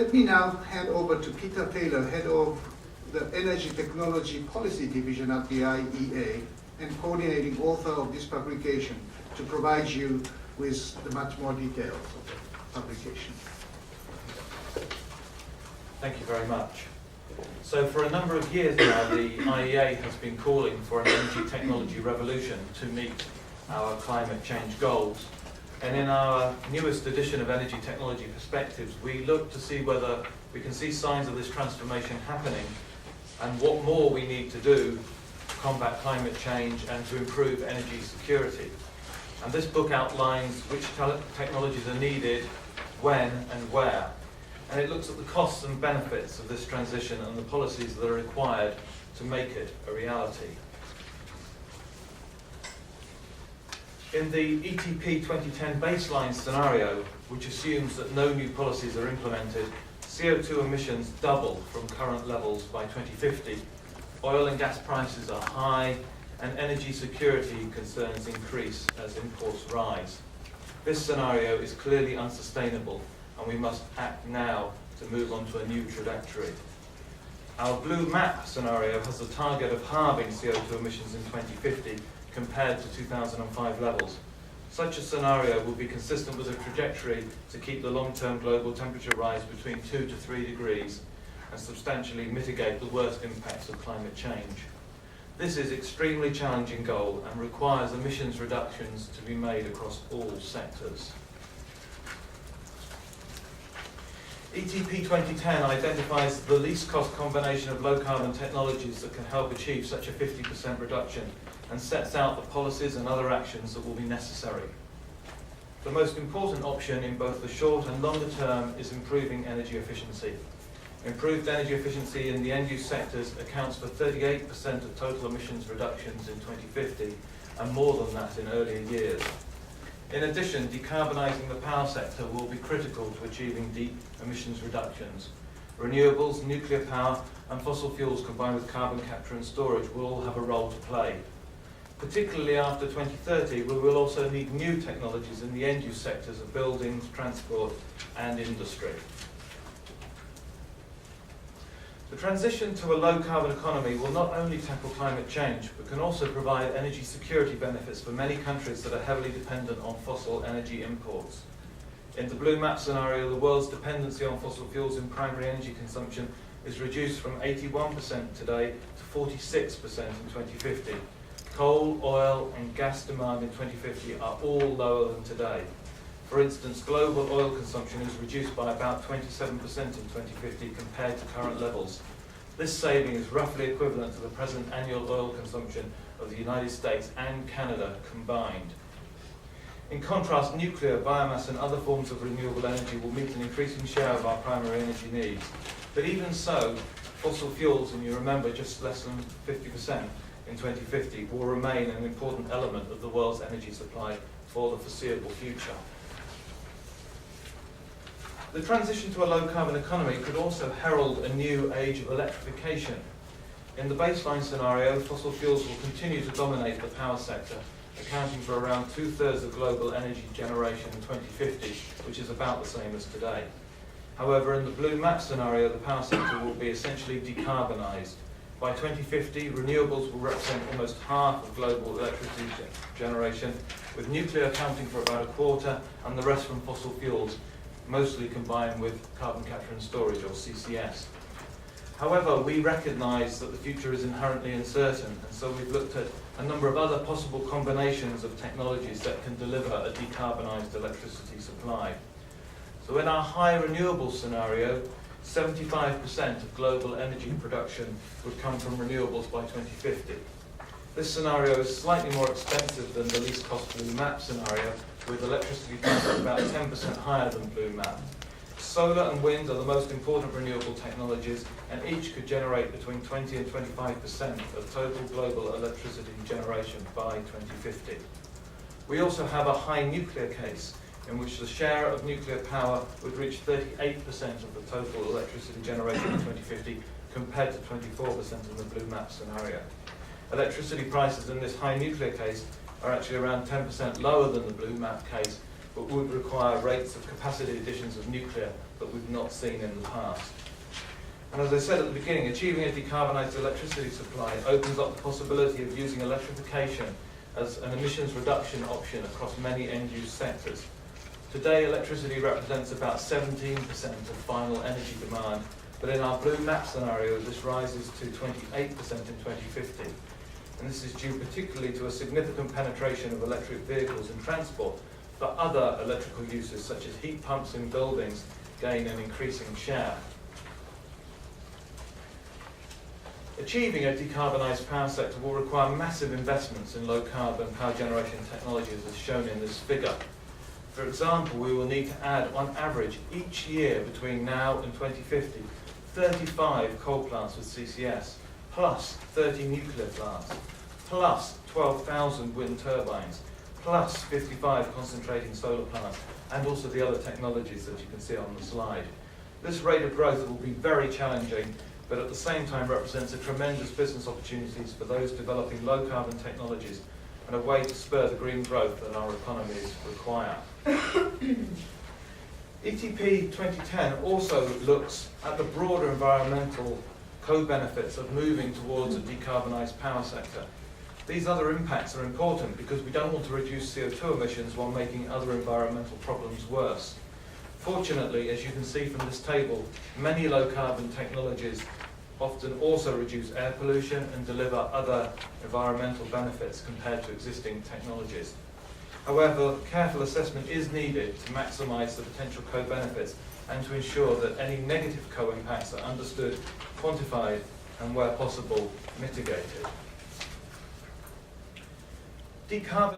Let me now hand over to Peter Taylor, Head of the Energy Technology Policy Division at the IEA and coordinating author of this publication, to provide you with the much more details of the publication. Thank you very much. So for a number of years now, the IEA has been calling for an energy technology revolution to meet our climate change goals. And in our newest edition of Energy Technology Perspectives, we look to see whether we can see signs of this transformation happening and what more we need to do to combat climate change and to improve energy security. And this book outlines which technologies are needed, when and where. And it looks at the costs and benefits of this transition and the policies that are required to make it a reality. In the ETP 2010 baseline scenario, which assumes that no new policies are implemented, CO2 emissions double from current levels by 2050, oil and gas prices are high, and energy security concerns increase as imports rise. This scenario is clearly unsustainable, and we must act now to move on to a new trajectory. Our blue map scenario has a target of halving CO2 emissions in 2050 compared to 2005 levels. Such a scenario will be consistent with a trajectory to keep the long-term global temperature rise between 2 to 3 degrees and substantially mitigate the worst impacts of climate change. This is an extremely challenging goal and requires emissions reductions to be made across all sectors. ETP 2010 identifies the least cost combination of low carbon technologies that can help achieve such a 50% reduction and sets out the policies and other actions that will be necessary. The most important option in both the short and longer term is improving energy efficiency. Improved energy efficiency in the end-use sectors accounts for 38% of total emissions reductions in 2050 and more than that in earlier years. In addition, decarbonising the power sector will be critical to achieving deep emissions reductions. Renewables, nuclear power and fossil fuels combined with carbon capture and storage will all have a role to play. Particularly after 2030, we will also need new technologies in the end-use sectors of buildings, transport and industry. The transition to a low-carbon economy will not only tackle climate change, but can also provide energy security benefits for many countries that are heavily dependent on fossil energy imports. In the blue map scenario, the world's dependency on fossil fuels in primary energy consumption is reduced from 81% today to 46% in 2050. Coal, oil and gas demand in 2050 are all lower than today. For instance, global oil consumption is reduced by about 27% in 2050 compared to current levels. This saving is roughly equivalent to the present annual oil consumption of the United States and Canada combined. In contrast, nuclear, biomass and other forms of renewable energy will meet an increasing share of our primary energy needs. But even so, fossil fuels, and you remember just less than 50% in 2050, will remain an important element of the world's energy supply for the foreseeable future. The transition to a low-carbon economy could also herald a new age of electrification. In the baseline scenario, fossil fuels will continue to dominate the power sector, accounting for around 2/3 of global energy generation in 2050, which is about the same as today. However, in the blue map scenario, the power sector will be essentially decarbonised. By 2050, renewables will represent almost half of global electricity generation, with nuclear accounting for about a quarter and the rest from fossil fuels, mostly combined with carbon capture and storage, or CCS. However, we recognise that the future is inherently uncertain, and so we've looked at a number of other possible combinations of technologies that can deliver a decarbonised electricity supply. So in our high renewables scenario, 75% of global energy production would come from renewables by 2050. This scenario is slightly more expensive than the least cost blue map scenario, with electricity prices about 10% higher than blue map. Solar and wind are the most important renewable technologies, and each could generate between 20 and 25% of total global electricity generation by 2050. We also have a high nuclear case, in which the share of nuclear power would reach 38% of the total electricity generation in 2050, compared to 24% in the blue map scenario. Electricity prices in this high nuclear case are actually around 10% lower than the blue map case, but would require rates of capacity additions of nuclear that we've not seen in the past. And as I said at the beginning, achieving a decarbonised electricity supply opens up the possibility of using electrification as an emissions reduction option across many end-use sectors. Today, electricity represents about 17% of final energy demand, but in our blue map scenario, this rises to 28% in 2050. And this is due particularly to a significant penetration of electric vehicles in transport, but other electrical uses such as heat pumps in buildings gain an increasing share. Achieving a decarbonised power sector will require massive investments in low-carbon power generation technologies as shown in this figure. For example, we will need to add, on average, each year between now and 2050, 35 coal plants with CCS, plus 30 nuclear plants, plus 12,000 wind turbines, plus 55 concentrating solar plants, and also the other technologies that you can see on the slide. This rate of growth will be very challenging, but at the same time represents a tremendous business opportunities for those developing low-carbon technologies and a way to spur the green growth that our economies require. ETP 2010 also looks at the broader environmental co-benefits of moving towards a decarbonised power sector. These other impacts are important because we don't want to reduce CO2 emissions while making other environmental problems worse. Fortunately, as you can see from this table, many low-carbon technologies often also reduce air pollution and deliver other environmental benefits compared to existing technologies. However, careful assessment is needed to maximise the potential co-benefits and to ensure that any negative co-impacts are understood, quantified, and where possible, mitigated.